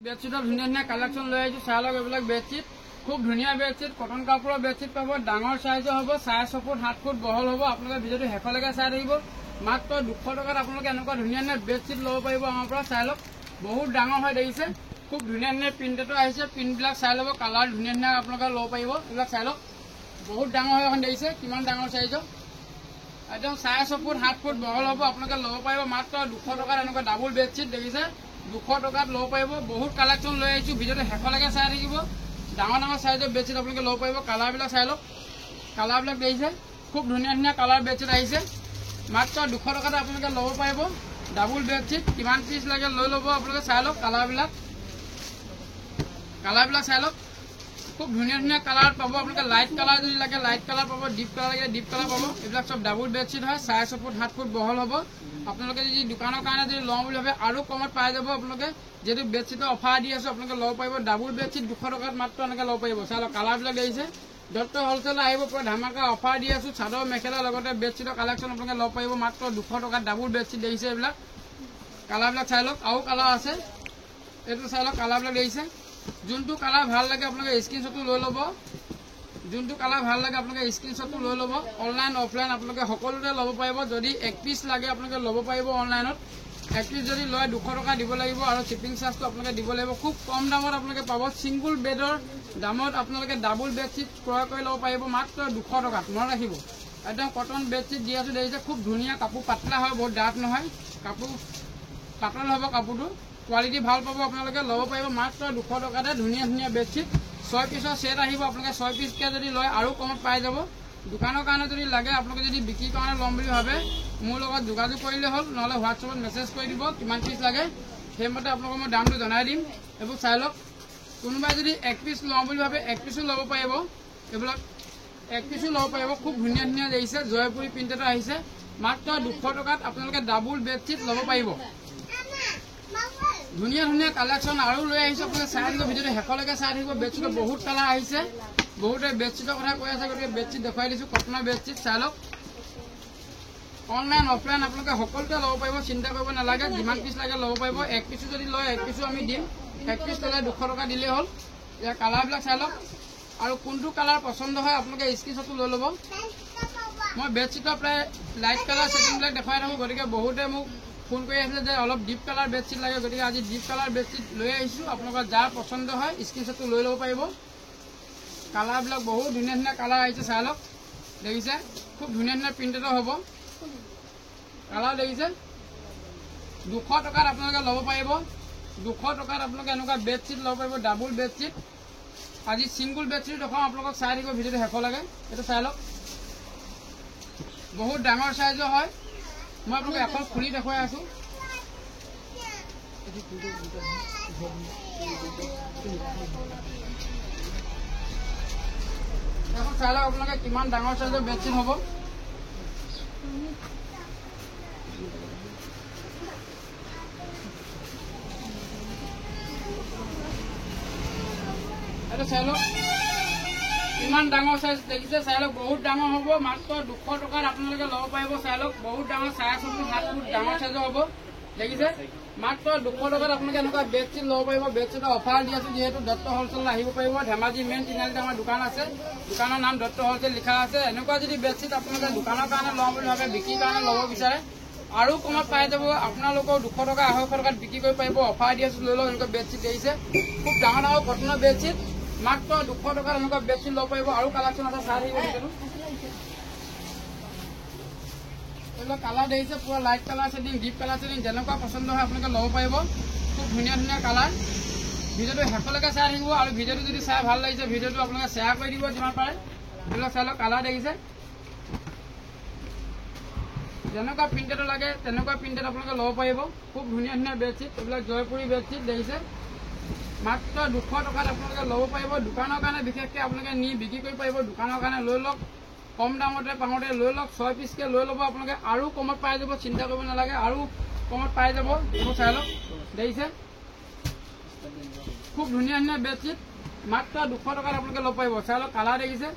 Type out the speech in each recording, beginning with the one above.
বেডশিটৰ ধুনীয়া ধুনীয়া কালেকশ্যন লৈ আহিছোঁ। চাই লওক, এইবিলাক বেডশিট খুব ধুনীয়া বেডশিট, কটন কাপোৰৰ বেডশিট পাব। ডাঙৰ চাইজৰ হ'ব, 6.5 ফুট 7 ফুট বহল হ'ব। আপোনালোকে ভিডিঅ'টো শেষলৈকে চাই থাকিব। মাত্ৰ 200 টকাত আপোনালোকে এনেকুৱা ধুনীয়া ধুনীয়া বেডশিট ল'ব পাৰিব আমাৰ পৰা। চাই লওক, বহুত ডাঙৰ হৈ দেখিছে, খুব ধুনীয়া ধুনীয়া প্ৰিণ্টেডো আহিছে। প্ৰিণ্টবিলাক চাই ল'ব, কালাৰ ধুনীয়া ধুনীয়া আপোনালোকে ল'ব পাৰিব। এইবিলাক চাই লওক, বহুত ডাঙৰ হৈ এখন দেখিছে, কিমান ডাঙৰ চাইজৰ, একদম 6.5 ফুট 7 ফুট বহল হ'ব। আপোনালোকে ল'ব পাৰিব মাত্ৰ 200 টকাত। এনেকুৱা ডাবুল বেডশিট দেখিছে, 200 টকাত ল'ব পাৰিব। বহুত কালেকশ্যন লৈ আহিছোঁ, ভিডিঅ'টো শেষলৈকে চাই থাকিব। ডাঙৰ ডাঙৰ চাইজৰ বেডশিট আপোনালোকে ল'ব পাৰিব। কালাৰবিলাক চাই লওক, কালাৰবিলাক দেখিছে, খুব ধুনীয়া ধুনীয়া কালাৰ বেডশিট আহিছে। মাত্ৰ 200 টকাতে আপোনালোকে ল'ব পাৰিব ডাবুল বেডশিট। কিমান পিচ লাগে লৈ ল'ব আপোনালোকে। চাই লওক কালাৰবিলাক চাই লওক, খুব ধুনীয়া ধুনীয়া কালাৰ পাব আপোনালোকে। লাইট কালাৰ যদি লাগে লাইট কালাৰ পাব, ডিপ কালাৰ লাগে ডিপ কালাৰ পাব। এইবিলাক চব ডাবুল বেডশিট হয়, 6.5 ফুট 7 ফুট বহল হ'ব। আপোনালোকে যদি দোকানৰ কাৰণে যদি লওঁ বুলি ভাবে আৰু কমত পাই যাব আপোনালোকে। যিহেতু বেডশিটৰ অফাৰ দি আছোঁ, আপোনালোকে ল'ব পাৰিব ডাবুল বেডশিট 200 টকাত মাত্ৰ এনেকৈ ল'ব পাৰিব। চাই লওক কালাৰবিলাক দেখিছে, দত্ত হ'লচেল আহিব পৰা ধামাকা অফাৰ দি আছোঁ। চাদৰ মেখেলাৰ লগতে বেডশিটৰ কালেকশ্যন আপোনালোকে ল'ব পাৰিব মাত্ৰ 200 টকাত ডাবুল বেডশিট দেখিছে। এইবিলাক কালাৰবিলাক চাই লওক, আৰু কালাৰ আছে, এইটো চাই লওক কালাৰবিলাক দেখিছে। যোনটো কালাৰ ভাল লাগে আপোনালোকে স্ক্ৰীনশ্বটটো লৈ ল'ব। যোনটো কালাৰ ভাল লাগে আপোনালোকে স্ক্ৰীনশ্বটটো লৈ ল'ব। অনলাইন অফলাইন আপোনালোকে সকলোতে ল'ব পাৰিব। যদি 1 পিচ লাগে আপোনালোকে ল'ব পাৰিব অনলাইনত। 1 পিচ যদি লয় 200 টকা দিব লাগিব, আৰু শ্বিপিং চাৰ্জটো আপোনালোকে দিব লাগিব। খুব কম দামত আপোনালোকে পাব। ছিংগুল বেডৰ দামত আপোনালোকে ডাবুল বেডশ্বীট ক্ৰয় কৰি ল'ব পাৰিব মাত্ৰ 200 টকাত। মনত ৰাখিব, একদম কটন বেডশ্বীট দি আছোঁ দেখিছে, খুব ধুনীয়া কাপোৰ, পাতলা হয়, বহুত ডাঠ নহয়, কাপোৰ পাতল হ'ব। কাপোৰটো কোৱালিটি ভাল পাব, আপোনালোকে ল'ব পাৰিব মাত্ৰ 200 টকাতে। ধুনীয়া ধুনীয়া বেডশ্বীট 6 পিচৰ ছেট আহিব। আপোনালোকে 6 পিচকৈ যদি লয় আৰু কমত পাই যাব। দোকানৰ কাৰণে যদি লাগে, আপোনালোকে যদি বিক্ৰীৰ কাৰণে ল'ম বুলি ভাবে মোৰ লগত যোগাযোগ কৰিলে হ'ল, নহ'লে হোৱাটছএপত মেছেজ কৰি দিব কিমান পিচ লাগে, সেইমতে আপোনালোকক মই দামটো জনাই দিম। এইবোৰ চাই লওক, কোনোবাই যদি 1 পিচ লওঁ বুলি ভাবে 1 পিচো ল'ব পাৰিব। এইবিলাক 1 পিচো ল'ব পাৰিব। খুব ধুনীয়া ধুনীয়া দেখিছে, জয়পুৰী প্ৰিণ্টেডৰ আহিছে। মাত্ৰ 200 টকাত আপোনালোকে ডাবুল বেডশ্বীট ল'ব পাৰিব। ধুনীয়া ধুনীয়া কালেকশ্যন আৰু লৈ আহিছোঁ, আপোনালোকে চাই থাকিব, ভিডিঅ'টো শেষলৈকে চাই থাকিব। বেডশ্বীটৰ বহুত কালাৰ আহিছে, বহুতে বেডশ্বীটৰ কথা কৈ আছে, গতিকে বেডশ্বীট দেখুৱাই দিছোঁ, কটনৰ বেডশ্বীট। চাই লওক, অনলাইন অফলাইন আপোনালোকে সকলোতে ল'ব পাৰিব, চিন্তা কৰিব নালাগে। যিমান পিচ লাগে ল'ব পাৰিব। 1 পিচো যদি লয় 1 পিচো আমি দিম। 1 পিচ ল'লে 200 টকা দিলেই হ'ল। ইয়াৰ কালাৰবিলাক চাই লওক, আৰু কোনটো কালাৰ পচন্দ হয় আপোনালোকে স্ক্ৰীনশ্বটটো লৈ ল'ব। মই বেডশ্বীটৰ প্ৰায় লাইট কালাৰ ছেটিংবিলাক দেখুৱাই থাকোঁ, গতিকে বহুতে মোক ফোন কৰি আছিলে যে অলপ ডিপ কালাৰ বেডশ্বীট লাগে, গতিকে আজি ডিপ কালাৰ বেডশ্বীট লৈ আহিছোঁ। আপোনালোকৰ যাৰ পচন্দ হয় স্ক্ৰীনশ্বটটো লৈ ল'ব পাৰিব। কালাৰবিলাক বহুত ধুনীয়া ধুনীয়া কালাৰ আহিছে, চাই লওক দেখিছে, খুব ধুনীয়া ধুনীয়া প্ৰিণ্টেডৰ হ'ব। কালাৰ দেখিছে, 200 টকাত আপোনালোকে ল'ব পাৰিব। 200 টকাত আপোনালোকে এনেকুৱা বেডশ্বীট ল'ব পাৰিব, ডাবুল বেডশ্বীট। আজি ছিংগুল বেডশ্বীট দেখুৱাম আপোনালোকক, চাই থাকিব ভিডিঅ'টো শেষলৈকে। এইটো চাই লওক, বহুত ডাঙৰ চাইজৰ হয়। মই আপোনালোকক এখন খুলি দেখুৱাই আছোঁ। এখন চাই লওক আপোনালোকে কিমান ডাঙৰ চাইজৰ বেডশ্বীট হ'ব। এইটো চাই লওক কিমান ডাঙৰ চাইজ দেখিছে, চাই লওক বহুত ডাঙৰ হ'ব। মাত্ৰ 200 টকাত আপোনালোকে ল'ব পাৰিব। চাই লওক বহুত ডাঙৰ, 6.5 ফুট 7 ফুট ডাঙৰ চাইজৰ হ'ব দেখিছে। মাত্ৰ 200 টকাত আপোনালোকে এনেকুৱা বেডশ্বীট ল'ব পাৰিব। বেডশ্বীটৰ অফাৰ দি আছোঁ, যিহেতু দত্ত হ'লচেল আহিব পাৰিব। ধেমাজি মেইন তিনিআলিতে আমাৰ দোকান আছে, দোকানৰ নাম দত্ত হ'লচেল লিখা আছে। এনেকুৱা যদি বেডশ্বীট আপোনালোকে দোকানৰ কাৰণে লওঁ বুলি ভাবে, বিক্ৰীৰ কাৰণে ল'ব বিচাৰে, আৰু কমত পাই যাব। আপোনালোকৰ 200 টকা 250 টকাত বিক্ৰী কৰি পাৰিব। অফাৰ দি আছোঁ, লৈ লওক। এনেকুৱা বেডশ্বীট দেখিছে, খুব ডাঙৰ ডাঙৰ কটনৰ বেডশ্বীট। মাত্ৰ 200 টকাত এনেকুৱা বেডশ্বীট ল'ব পাৰিব। আৰু কালেকশ্যন আছে, চাই থাকিব ভিডিঅ'টো। এইবিলাক কালাৰ দেখিছে, পুৰা light colour setting, deep colour setting, যেনেকুৱা পচন্দ হয় আপোনালোকে ল'ব পাৰিব। খুব ধুনীয়া ধুনীয়া কালাৰ। ভিডিঅ'টো শেষলৈকে চাই থাকিব, আৰু ভিডিঅ'টো যদি চাই ভাল লাগিছে ভিডিঅ'টো আপোনালোকে শ্বেয়াৰ কৰি দিব যিমান পাৰে। এইবিলাক চাই লওক, কালাৰ দেখিছে, যেনেকুৱা প্ৰিণ্টেডৰ লাগে তেনেকুৱা প্ৰিণ্টেড আপোনালোকে ল'ব পাৰিব। খুব ধুনীয়া ধুনীয়া বেডশ্বীট, এইবিলাক জয়পুৰী বেডশ্বীট দেখিছে। মাত্ৰ 200 টকাত আপোনালোকে ল'ব পাৰিব। দোকানৰ কাৰণে বিশেষকৈ আপোনালোকে নি বিক্ৰী কৰি পাৰিব। দোকানৰ কাৰণে লৈ লওক, কম দামতে পাওঁতে লৈ লওক। 6 পিচকৈ লৈ ল'ব আপোনালোকে, আৰু কমত পাই যাব, চিন্তা কৰিব নালাগে, আৰু কমত পাই যাব। এইবোৰ চাই লওক দেখিছে, খুব ধুনীয়া ধুনীয়া বেডশ্বীট। মাত্ৰ 200 টকাত আপোনালোকে ল'ব পাৰিব। চাই লওক কালাৰ দেখিছে,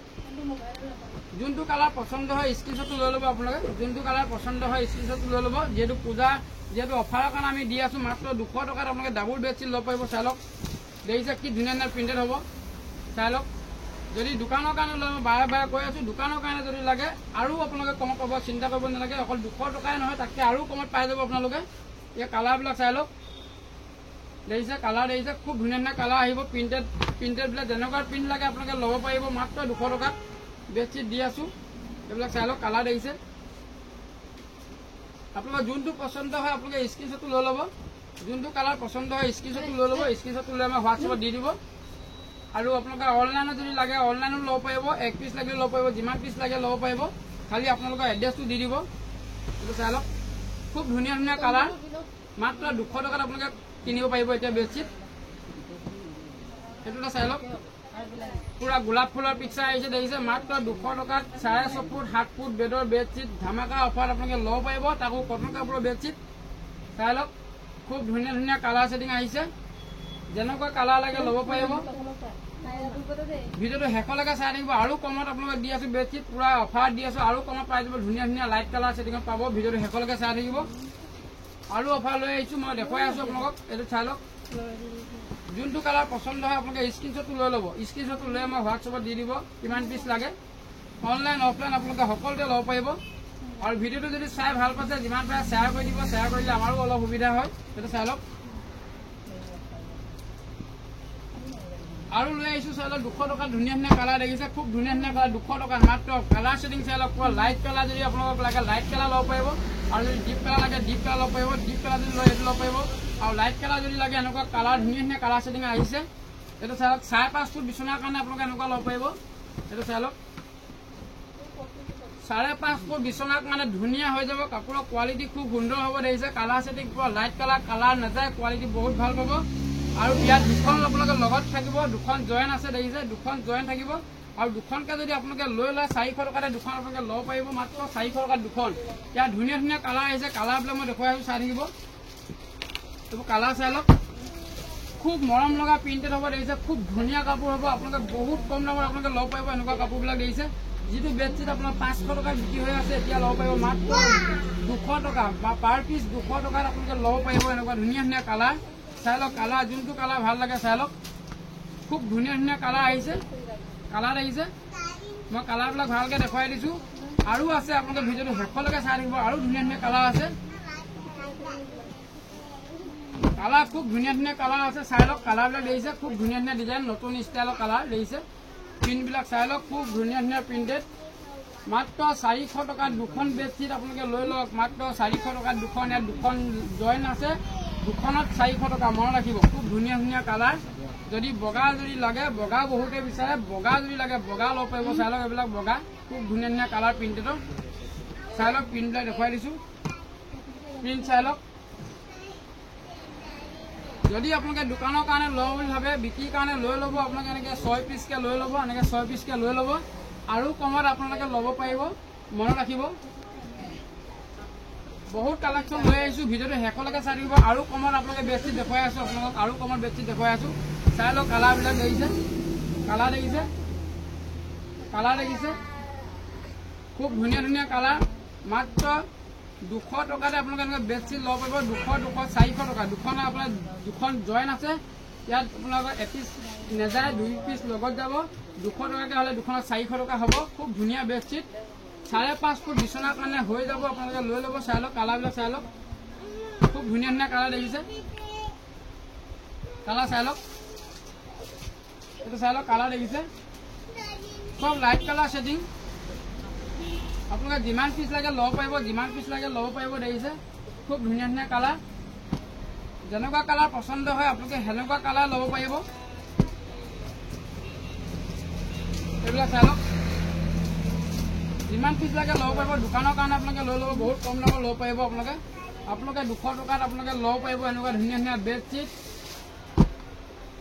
যোনটো কালাৰ পচন্দ হয় স্ক্ৰীনশ্বটটো লৈ ল'ব আপোনালোকে। যোনটো কালাৰ পচন্দ হয় স্ক্ৰীনশ্বটটো লৈ ল'ব। যিহেতু পূজা যেহেতু অফাৰৰ কাৰণে আমি দি আছোঁ মাত্ৰ 200 টকাত আপোনালোকে ডাবুল বেডশ্বীট ল'ব পাৰিব। চাই লওক দেখিছে কি ধুনীয়া ধুনীয়া প্ৰিণ্টেড হ'ব। চাই লওক যদি দোকানৰ কাৰণে লৈ বাৰে বাৰে কৈ আছোঁ, দোকানৰ কাৰণে যদি লাগে আৰু আপোনালোকে কমত পাব, চিন্তা কৰিব নালাগে। অকল 200 টকাই নহয়, তাতকৈ আৰু কমত পাই যাব আপোনালোকে। এই কালাৰবিলাক চাই লওক দেখিছে, কালাৰ দেখিছে খুব ধুনীয়া ধুনীয়া কালাৰ আহিব। প্ৰিণ্টেডবিলাক যেনেকুৱা প্ৰিণ্ট লাগে আপোনালোকে ল'ব পাৰিব মাত্ৰ 200 টকাত বেডশ্বীট দি আছোঁ। এইবিলাক চাই লওক কালাৰ দেখিছে। আপোনালোকৰ যোনটো পচন্দ হয় আপোনালোকে স্ক্ৰীনশ্বটটো লৈ ল'ব। যোনটো কালাৰ পচন্দ হয় স্ক্ৰীনশ্বটটো লৈ ল'ব। স্ক্ৰীনশ্বটটো লৈ আমাৰ হোৱাটছএপত দি দিব। আৰু আপোনালোকে অনলাইনত যদি লাগে অনলাইনত ল'ব পাৰিব। 1 পিচ লাগিলে ল'ব পাৰিব, যিমান পিচ লাগে ল'ব পাৰিব। খালি আপোনালোকৰ এড্ৰেছটো দি দিব। এইটো চাই লওক খুব ধুনীয়া ধুনীয়া কালাৰ, মাত্ৰ 200 টকাত আপোনালোকে কিনিব পাৰিব এতিয়া বেডশ্বীট। এইটো চাই লওক পুৰা গোলাপ ফুলৰ পিকচাৰ আহিছে দেখিছে, মাত্ৰ 200 টকাত 6.5 ফুট 7 ফুট বেডৰ বেডশ্বীট ধামাকা অফাৰ আপোনালোকে ল'ব পাৰিব, তাকো কটন কাপোৰৰ বেডশ্বীট। চাই লওক খুব ধুনীয়া ধুনীয়া কালাৰ ছেটিং আহিছে, যেনেকুৱা কালাৰ লাগে ল'ব পাৰিব। ভিডিঅ'টো শেষলৈকে চাই থাকিব। আৰু কমত আপোনালোকে দি আছোঁ বেডশ্বীট, পুৰা অফাৰ দি আছোঁ, আৰু কমত পাই যাব। ধুনীয়া ধুনীয়া লাইট কালাৰ ছেটিঙত পাব। ভিডিঅ'টো শেষলৈকে চাই থাকিব। আৰু অফাৰ লৈ আহিছোঁ, মই দেখুৱাই আছোঁ আপোনালোকক। এইটো চাই লওক যোনটো কালাৰ পচন্দ হয় আপোনালোকে স্ক্ৰীনশ্বটটো লৈ ল'ব। স্ক্ৰীনশ্বটটো লৈ মই হোৱাটছএপত দি দিব কিমান পিচ লাগে। অনলাইন অফলাইন আপোনালোকে সকলোতে ল'ব পাৰিব। আৰু ভিডিঅ'টো যদি চাই ভাল পাইছে যিমান পাৰে শ্বেয়াৰ কৰি দিব। শ্বেয়াৰ কৰিলে আমাৰো অলপ সুবিধা হয়। সেইটো চাই লওক আৰু লৈ আহিছোঁ। চাই লওক 200 টকাত ধুনীয়া ধুনীয়া কালাৰ দেখিছে, খুব ধুনীয়া ধুনীয়া কালাৰ 200 টকাত মাত্ৰ। কালাৰ ছেটিং চাই লওক পুৰা লাইট কালাৰ, যদি আপোনালোকক লাগে লাইট কালাৰ ল'ব পাৰিব। আৰু যদি ডিপ কালাৰ লাগে ডিপ কালাৰ ল'ব পাৰিব। ডিপ কালাৰ যদি লয় এইটো ল'ব পাৰিব। আৰু লাইট কালাৰ যদি লাগে এনেকুৱা কালাৰ ধুনীয়া ধুনীয়া কালাৰ ছেটিং আহিছে। এইটো চাই লওক 5.5 ফুট বিচনাৰ কাৰণে আপোনালোকে এনেকুৱা ল'ব পাৰিব। এইটো চাই লওক 5.5 ফুট বিচনাৰ কাৰণে ধুনীয়া হৈ যাব। কাপোৰৰ কোৱালিটি খুব সুন্দৰ হ'ব দেখিছে। কালাৰ ছেটিং পুৰা লাইট কালাৰ, কালাৰ নাযায়, কোৱালিটি বহুত ভাল পাব। আৰু ইয়াত দুখন আপোনালোকে লগত থাকিব, দুখন জইন আছে দেখিছে, দুখন জইন থাকিব। আৰু দুখনকৈ যদি আপোনালোকে লৈ লয় 400 টকাতে দুখন আপোনালোকে ল'ব পাৰিব, মাত্ৰ 400 টকাত দুখন। ইয়াত ধুনীয়া ধুনীয়া কালাৰ আহিছে, কালাৰবিলাক মই দেখুৱাই আছোঁ, চাই থাকিব। এইবোৰ কালাৰ চাই লওক খুব মৰম লগা প্ৰিণ্টেড হ'ব দেখিছে, খুব ধুনীয়া কাপোৰ হ'ব। আপোনালোকে বহুত কম দামত আপোনালোকে ল'ব পাৰিব এনেকুৱা কাপোৰবিলাক দেখিছে। যিটো বেডশ্বীট আপোনাৰ 500 টকাত বিক্ৰী হৈ আছে, এতিয়া ল'ব পাৰিব মাত্ৰ 200 টকা বা পাৰ পিচ 200 টকাত আপোনালোকে ল'ব পাৰিব। এনেকুৱা ধুনীয়া ধুনীয়া কালাৰ চাই লওক, কালাৰ যোনটো কালাৰ ভাল লাগে চাই লওক। খুব ধুনীয়া ধুনীয়া কালাৰ আহিছে, কালাৰ আহিছে। মই কালাৰবিলাক ভালকৈ দেখুৱাই দিছোঁ। আৰু আছে আপোনালোকে ভিডিঅ'টো শেষলৈকে চাই থাকিব। আৰু ধুনীয়া ধুনীয়া কালাৰ আছে, কালাৰ খুব ধুনীয়া ধুনীয়া কালাৰ আছে। চাই লওক কালাৰবিলাক দেখিছে, খুব ধুনীয়া ধুনীয়া ডিজাইন, নতুন ষ্টাইলৰ কালাৰ দেখিছে। প্ৰিণ্টবিলাক চাই লওক খুব ধুনীয়া ধুনীয়া প্ৰিণ্টেড। মাত্ৰ 400 টকাত দুখন বেডশ্বীট আপোনালোকে লৈ লওক, মাত্ৰ 400 টকাত দুখন। ইয়াত দুখন জইন আছে, দুখনত 400 টকা। মনত ৰাখিব খুব ধুনীয়া ধুনীয়া কালাৰ। যদি বগা যদি লাগে, বগা বহুতে বিচাৰে, বগা যদি লাগে বগা ল'ব পাৰিব। চাই লওক এইবিলাক বগা, খুব ধুনীয়া ধুনীয়া কালাৰ প্ৰিণ্টেডৰ। চাই লওক প্ৰিণ্টবিলাক দেখুৱাই দিছোঁ, প্ৰিণ্ট চাই লওক। যদি আপোনালোকে দোকানৰ কাৰণে লওঁ বুলি ভাবে, বিক্ৰীৰ কাৰণে লৈ ল'ব, আপোনালোকে এনেকৈ 6 পিচকৈ লৈ ল'ব, এনেকৈ 6 পিচকৈ লৈ ল'ব। আৰু কমত আপোনালোকে ল'ব পাৰিব। মনত ৰাখিব বহুত কালেকশ্যন লৈ আহিছোঁ, ভিডিঅ'টো শেষলৈকে চাই থাকিব। আৰু কমত আপোনালোকে বেডশ্বীট দেখুৱাই আছোঁ আপোনালোকক, আৰু কমত বেডশ্বীট দেখুৱাই আছোঁ। চাই লওক কালাৰবিলাক দেখিছে, কালাৰ দেখিছে, কালাৰ দেখিছে, খুব ধুনীয়া ধুনীয়া কালাৰ। মাত্ৰ 200 টকাতে আপোনালোকে এনেকৈ বেডশ্বীট ল'ব পাৰিব। 200 400 টকা। দুখন আপোনাৰ দুখন জইন আছে। ইয়াত আপোনালোকৰ এপিচ নাযায়, 2 পিচ লগত যাব। 200 টকাকৈ হ'লে দুখনত 400 টকা হ'ব। খুব ধুনীয়া বেডশ্বীট, 5.5 ফুট বিচনাৰ কাৰণে হৈ যাব। আপোনালোকে লৈ ল'ব। চাই লওক কালাৰবিলাক চাই লওক, খুব ধুনীয়া ধুনীয়া কালাৰ দেখিছে, কালাৰ চাই লওক। এইটো চাই লওক কালাৰ দেখিছে, চব লাইট কালাৰ ছেটিং। আপোনালোকে যিমান পিচ লাগে ল'ব পাৰিব, যিমান পিচ লাগে ল'ব পাৰিব দেখিছে। খুব ধুনীয়া ধুনীয়া কালাৰ, যেনেকুৱা কালাৰ পচন্দ হয় আপোনালোকে সেনেকুৱা কালাৰ ল'ব পাৰিব। এইবিলাক চাই লওক যিমান পিচ লাগে ল'ব পাৰিব। দোকানৰ কাৰণে আপোনালোকে লৈ ল'ব, বহুত কম দামত ল'ব পাৰিব। আপোনালোকে 200 টকাত আপোনালোকে ল'ব পাৰিব এনেকুৱা ধুনীয়া ধুনীয়া বেডশ্বীট।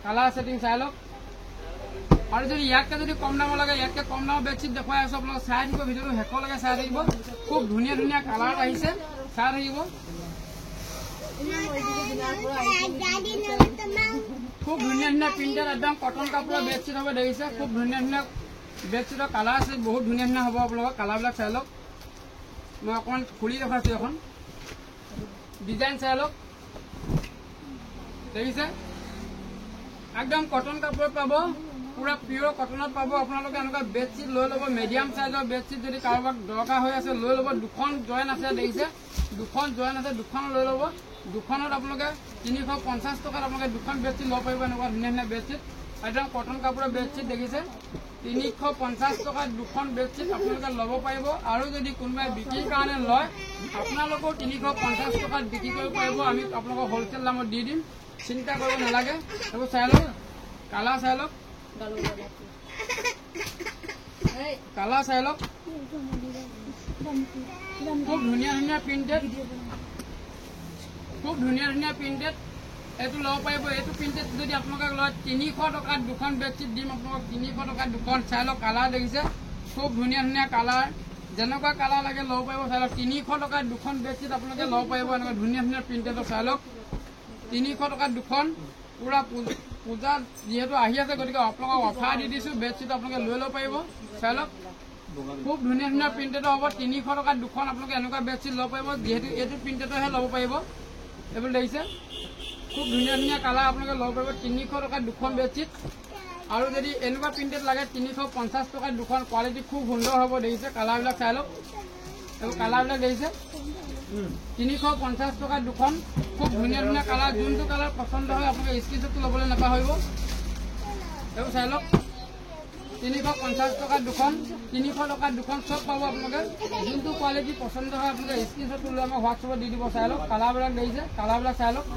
কালাৰ ছেটিং চাই লওক। আৰু যদি ইয়াতকৈ যদি কম দামৰ লাগে, ইয়াতকৈ কম দামৰ বেডশ্বীট দেখুৱাই আছোঁ, আপোনালোকে চাই থাকিব, ভিডিঅ'টো শেষলৈকে চাই থাকিব। খুব ধুনীয়া ধুনীয়া কালাৰ আহিছে, চাই থাকিব। খুব ধুনীয়া ধুনীয়া প্ৰিণ্টেড একদম কটন কাপোৰৰ বেডশ্বীট হ'ব দেখিছে। খুব ধুনীয়া ধুনীয়া বেডশ্বীটৰ কালাৰ আছে, বহুত ধুনীয়া ধুনীয়া হ'ব আপোনালোকৰ। কালাৰবিলাক চাই লওক, মই অকণমান খুলি দেখাইছোঁ এখন। ডিজাইন চাই লওক দেখিছে একদম কটন কাপোৰত পাব পুৰা পিয়ৰ কটনত পাব আপোনালোকে এনেকুৱা বেডশ্বীট লৈ ল'ব মিডিয়াম চাইজৰ বেডশ্বীট যদি কাৰোবাক দৰকাৰ হৈ আছে লৈ ল'ব দুখন জইন আছে দেখিছে দুখন জইন আছে দুখন লৈ ল'ব দুখনত আপোনালোকে 350 টকাত আপোনালোকে দুখন বেডশ্বীট ল'ব পাৰিব এনেকুৱা ধুনীয়া ধুনীয়া বেডশ্বীট একদম কটন কাপোৰৰ বেডশ্বীট দেখিছে 350 টকাত দুখন বেডশ্বীট আপোনালোকে ল'ব পাৰিব আৰু যদি কোনোবাই বিক্ৰীৰ কাৰণে লয় আপোনালোকেও 350 টকাত বিক্ৰী কৰিব পাৰিব আমি আপোনালোকক হোলচেল দামত দি দিম চিন্তা কৰিব নালাগে এইবোৰ চাই লওক কালাৰ চাই লওক কালাৰ চাই লওক খুব ধুনীয়া ধুনীয়া প্ৰিণ্টেড খুব ধুনীয়া ধুনীয়া প্ৰিণ্টেড এইটো ল'ব পাৰিব এইটো প্ৰিণ্টেড যদি আপোনালোকক লয় 300 টকাত দুখন বেডশ্বীট দিম আপোনালোকক 300 টকাত দুখন চাই লওক কালাৰ দেখিছে খুব ধুনীয়া ধুনীয়া কালাৰ যেনেকুৱা কালাৰ লাগে ল'ব পাৰিব চাই লওক 300 টকাত দুখন বেডশ্বীট আপোনালোকে ল'ব পাৰিব এনেকুৱা ধুনীয়া ধুনীয়া প্ৰিণ্টেডৰ চাই লওক 300 টকাত দুখন পুৰা পূজা যিহেতু আহি আছে গতিকে আপোনালোকক অফাৰ দি দিছোঁ বেডশ্বীট আপোনালোকে লৈ ল'ব পাৰিব চাই লওক খুব ধুনীয়া ধুনীয়া প্ৰিণ্টেডৰ হ'ব 300 টকাত দুখন আপোনালোকে এনেকুৱা বেডশ্বীট ল'ব পাৰিব যিহেতু এইটো প্ৰিণ্টেডৰহে ল'ব পাৰিব এইবোৰ দেখিছে খুব ধুনীয়া ধুনীয়া কালাৰ আপোনালোকে ল'ব পাৰিব 300 টকাত দুখন বেডশ্বীট আৰু যদি এনেকুৱা প্ৰিণ্টেড লাগে 350 টকাত দুখন কোৱালিটি খুব সুন্দৰ হ'ব দেখিছে কালাৰবিলাক চাই লওক এইবোৰ কালাৰবিলাক দেখিছে 350 টকাত দুখন খুব ধুনীয়া ধুনীয়া কালাৰ যোনটো কালাৰ পচন্দ হয় আপোনালোকে স্ক্ৰীনশ্বটটো ল'বলৈ নাপাহৰিব এইবোৰ চাই লওক 350 টকাত দুখন 300 টকাত দুখন চব পাব আপোনালোকে যোনটো কোৱালিটি পচন্দ হয় আপোনালোকে স্ক্ৰীনশ্বটটো লৈ আমাক হোৱাটছএপত দি দিব চাই লওক কালাৰবিলাক দেখিছে কালাৰবিলাক চাই লওক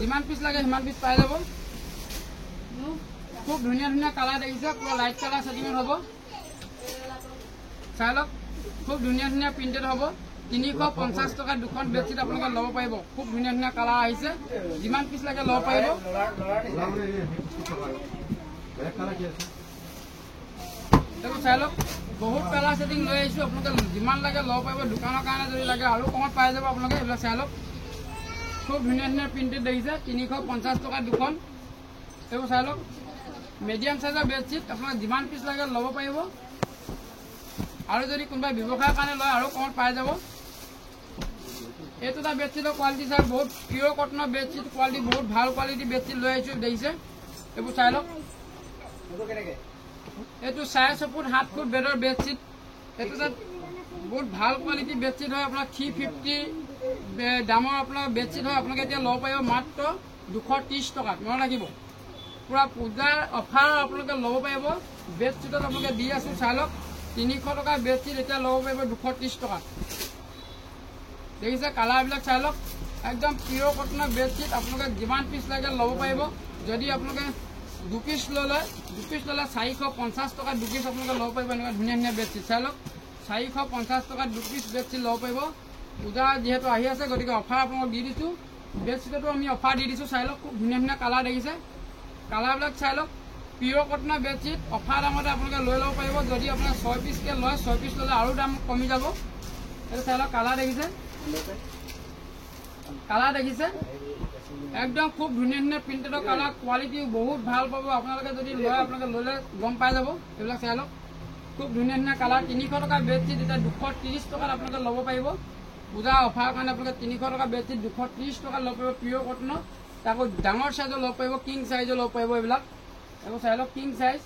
যিমান পিচ লাগে সিমান পিচ পাই যাব খুব ধুনীয়া ধুনীয়া কালাৰ দেখিছে পুৰা লাইট কালাৰ ছেটিঙত হ'ব চাই লওক খুব ধুনীয়া ধুনীয়া প্ৰিণ্টেড হ'ব 350 টকাত দুখন বেডশ্বীট আপোনালোকে ল'ব পাৰিব খুব ধুনীয়া ধুনীয়া কালাৰ আহিছে যিমান পিচ লাগে ল'ব পাৰিব চাই লওক বহুত কালাৰ ছেটিং লৈ আহিছোঁ আপোনালোকে যিমান লাগে ল'ব পাৰিব দোকানৰ কাৰণে যদি লাগে আৰু কমত পাই যাব আপোনালোকে এইবিলাক চাই লওক খুব ধুনীয়া ধুনীয়া প্ৰিণ্টেড দেখিছে 350 টকাত দুখন এইবোৰ চাই লওক মিডিয়াম চাইজৰ বেডশ্বীট আপোনালোকে যিমান পিচ লাগে ল'ব পাৰিব আৰু যদি কোনোবাই ব্যৱসায়ৰ কাৰণে লয় আৰু কমত পাই যাব এইটো এটা বেডশ্বীটৰ কোৱালিটি চাই বহুত পিয়ৰ কটনৰ বেডশ্বীট কোৱালিটি বহুত ভাল কোৱালিটি বেডশ্বীট লৈ আহিছোঁ দেখিছে এইবোৰ চাই লওক এইটো 4.5 ফুট 7 ফুট বেডৰ বেডশ্বীট এইটো এটা বহুত ভাল কোৱালিটি বেডশ্বীট হয় আপোনাৰ 350 দামৰ আপোনাৰ বেডশ্বীট হয় আপোনালোকে এতিয়া ল'ব পাৰিব মাত্ৰ 230 টকাত মনত ৰাখিব পুৰা পূজাৰ অফাৰ আপোনালোকে ল'ব পাৰিব বেডশ্বীটত আপোনালোকে দি আছোঁ চাই লওক 300 টকাৰ বেডশ্বীট এতিয়া ল'ব পাৰিব 230 টকাত দেখিছে কালাৰবিলাক চাই লওক একদম পিয়ৰ কটনৰ বেডশ্বীট আপোনালোকে যিমান পিচ লাগে ল'ব পাৰিব যদি আপোনালোকে 2 পিচ ল'লে 450 টকাত 2 পিচ আপোনালোকে ল'ব পাৰিব এনেকুৱা ধুনীয়া ধুনীয়া বেডশ্বীট চাই লওক 450 টকাত 2 পিচ বেডশ্বীট ল'ব পাৰিব পূজা যিহেতু আহি আছে গতিকে অফাৰ আপোনালোকক দি দিছোঁ বেডশ্বীটতো আমি অফাৰ দি দিছোঁ চাই লওক খুব ধুনীয়া ধুনীয়া কালাৰ দেখিছে কালাৰবিলাক চাই লওক পিয়ৰ কটনৰ বেডশ্বীট অফাৰ দামতে আপোনালোকে লৈ ল'ব পাৰিব যদি আপোনাৰ 6 পিচকৈ লয় 6 পিচ ল'লে আৰু দাম কমি যাব এইটো চাই লওক কালাৰ দেখিছে একদম খুব ধুনীয়া ধুনীয়া প্ৰিণ্টেডৰ কালাৰ কোৱালিটি বহুত ভাল পাব আপোনালোকে যদি লয় আপোনালোকে ল'লে গম পাই যাব এইবিলাক চাই লওক খুব ধুনীয়া ধুনীয়া কালাৰ 300 টকা বেডশ্বীট এতিয়া 230 টকাত আপোনালোকে ল'ব পাৰিব পূজা অফাৰ কাৰণে আপোনালোকে 300 টকা বেডশ্বীট 230 টকাত ল'ব পাৰিব পিয়ৰ কটনৰ তাকো ডাঙৰ চাইজৰ ল'ব পাৰিব কিং চাইজৰ ল'ব পাৰিব এইবিলাক এইবোৰ চাই লওক কিং চাইজ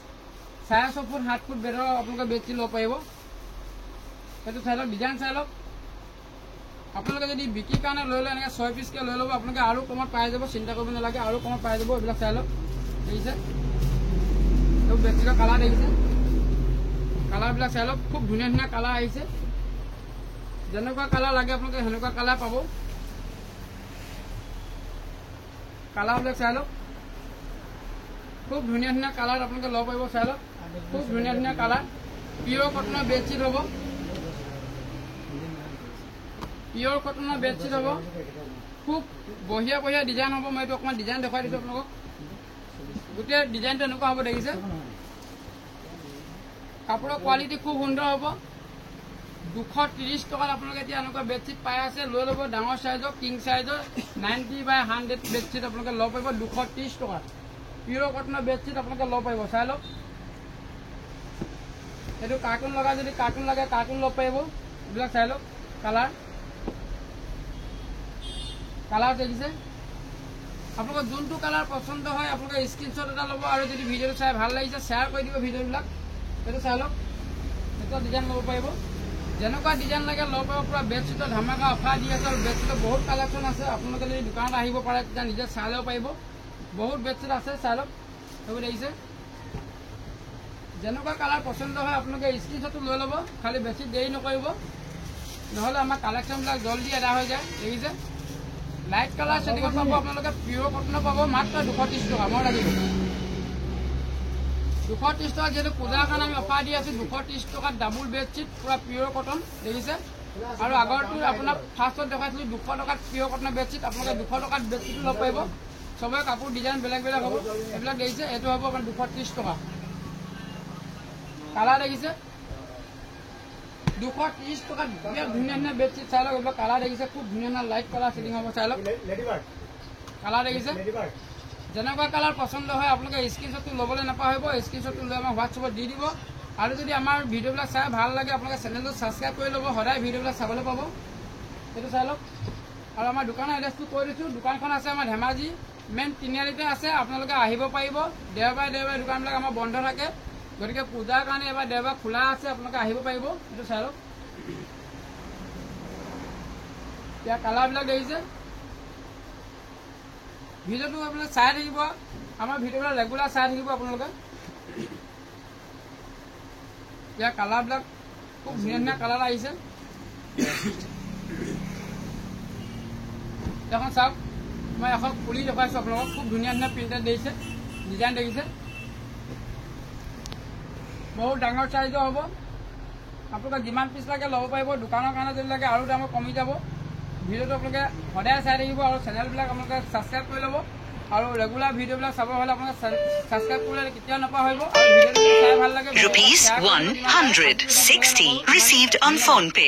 4.5 ফুট 7 ফুট বেডৰ আপোনালোকে বেডশ্বীট ল'ব পাৰিব সেইটো চাই লওক ডিজাইন চাই লওক আপোনালোকে যদি বিক্ৰীৰ কাৰণে লৈ লয় এনেকৈ 6 পিচকৈ লৈ ল'ব আপোনালোকে আৰু কমত পাই যাব চিন্তা কৰিব নালাগে আৰু কমত পাই যাব এইবিলাক চাই লওক দেখিছে এইবোৰ বেডশ্বীটৰ কালাৰ দেখিছে কালাৰবিলাক চাই লওক খুব ধুনীয়া ধুনীয়া কালাৰ আহিছে যেনেকুৱা কালাৰ লাগে আপোনালোকে সেনেকুৱা কালাৰ পাব কালাৰবিলাক চাই লওক খুব ধুনীয়া ধুনীয়া কালাৰ আপোনালোকে ল'ব পাৰিব চাই লওক খুব ধুনীয়া ধুনীয়া কালাৰ পিয়ৰ কটনৰ বেডশ্বীট হ'ব পিয়ৰ কটনৰ বেডশ্বীট হ'ব খুব বঢ়িয়া বঢ়িয়া ডিজাইন হ'ব মই এইটো অকণমান ডিজাইন দেখুৱাই দিছোঁ আপোনালোকক গোটেই ডিজাইনটো এনেকুৱা হ'ব দেখিছে কাপোৰৰ কোৱালিটি খুব সুন্দৰ হ'ব 230 টকাত আপোনালোকে এতিয়া এনেকুৱা বেডশ্বীট পাই আছে লৈ ল'ব ডাঙৰ চাইজৰ কিং চাইজৰ 90/100 বেডশ্বীট আপোনালোকে ল'ব পাৰিব 230 টকাত পিয়ৰ কটনৰ বেডশ্বীট আপোনালোকে ল'ব পাৰিব চাই লওক এইটো কাৰ্টুন লগা যদি কাৰ্টুন লাগে কাৰ্টুন ল'ব পাৰিব এইবিলাক চাই লওক কালাৰ কালাৰ দেখিছে আপোনালোকৰ যোনটো কালাৰ পছন্দ হয় আপোনালোকে স্ক্ৰীনশ্বট এটা ল'ব আৰু যদি ভিডিঅ'টো চাই ভাল লাগিছে শ্বেয়াৰ কৰি দিব ভিডিঅ'বিলাক এইটো চাই লওক এটা ডিজাইন ল'ব পাৰিব যেনেকুৱা ডিজাইন লাগে ল'ব পাৰিব পুৰা বেডশ্বীটৰ ধামাকা অফাৰ দি আছে আৰু বেডশ্বীটৰ বহুত কালেকশ্যন আছে আপোনালোকে যদি দোকানত আহিব পাৰে তেতিয়া নিজে চাই ল'ব পাৰিব বহুত বেডশ্বীট আছে চাই লওক সেইবোৰ দেখিছে যেনেকুৱা কালাৰ পছন্দ হয় আপোনালোকে স্ক্ৰীনশ্বটটো লৈ ল'ব খালি বেছি দেৰি নকৰিব নহ'লে আমাৰ কালেকশ্যনবিলাক জলদি আদা হৈ যায় দেখিছে লাইট কালাৰ চেটিঙত পাব আপোনালোকে পিয়ৰ কটনৰ পাব মাত্ৰ 230 টকা মই লাগিব 230 টকা যেহেতু পূজাৰ কাৰণে আমি অফাৰ দি আছোঁ 230 টকাত ডাবুল বেডশ্বীট পুৰা পিয়ৰ কটন দেখিছে আৰু আগৰটো আপোনাক ফাৰ্ষ্টত দেখাইছিলোঁ 200 টকাত পিয়ৰ কটনৰ বেডশ্বীট আপোনালোকে 200 টকাত বেডশ্বীটো ল'ব পাৰিব চবৰে কাপোৰ ডিজাইন বেলেগ বেলেগ হ'ব এইবিলাক দেখিছে এইটো হ'ব আপোনাৰ 230 টকা কালাৰ দেখিছে 230 টকাত বিৰাট ধুনীয়া ধুনীয়া বেডশ্বীট চাই লওক এইবিলাক কালাৰ দেখিছে খুব ধুনীয়া ধুনীয়া লাইট কালাৰ চেটিং হ'ব চাই লওক কালাৰ দেখিছে যেনেকুৱা কালাৰ পছন্দ হয় আপোনালোকে স্ক্ৰীনশ্বটটো ল'বলৈ নাপাহৰিব স্ক্ৰীনশ্বটটো লৈ আমাক হোৱাটছএপত দি দিব আৰু যদি আমাৰ ভিডিঅ'বিলাক চাই ভাল লাগে আপোনালোকে চেনেলটো ছাবস্ক্ৰাইব কৰি ল'ব সদায় ভিডিঅ'বিলাক চাবলৈ পাব এইটো চাই লওক আৰু আমাৰ দোকানৰ এড্ৰেছটো কৈ দিছোঁ দোকানখন আছে আমাৰ ধেমাজি মেইন তিনিআলিতে আছে আপোনালোকে আহিব পাৰিব দেওবাৰে দোকানবিলাক আমাৰ বন্ধ থাকে গতিকে পূজাৰ কাৰণে এবাৰ দেওবাৰ খোলা আছে আপোনালোকে আহিব পাৰিব এইটো চাই লওক এতিয়া কালাৰবিলাক দেখিছে ভিডিঅ'টো আপোনালোকে চাই থাকিব আমাৰ ভিডিঅ'বিলাক ৰেগুলাৰ চাই থাকিব আপোনালোকে এতিয়া কালাৰবিলাক খুব ধুনীয়া ধুনীয়া কালাৰ আহিছে এখন চাওক মই এখন খুলি দেখুৱাইছোঁ আপোনালোকক খুব ধুনীয়া ধুনীয়া প্ৰিণ্টেড দেখিছে ডিজাইন দেখিছে বহুত ডাঙৰ চাইজৰ হ'ব আপোনালোকে যিমান পিচ লাগে ল'ব পাৰিব দোকানৰ কাৰণে যদি লাগে আৰু দামত কমি যাব ভিডিঅ'টো আপোনালোকে সদায় চাই থাকিব আৰু চেনেলবিলাক আপোনালোকে ছাবস্ক্ৰাইব কৰি ল'ব আৰু ৰেগুলাৰ ভিডিঅ'বিলাক চাব হ'লে আপোনালোকে ছাবস্ক্ৰাইব কৰিলে কেতিয়াও নাপাহৰিব আৰু ভিডিঅ'টো চাই ভাল লাগে Rupees 160 received on PhonePe.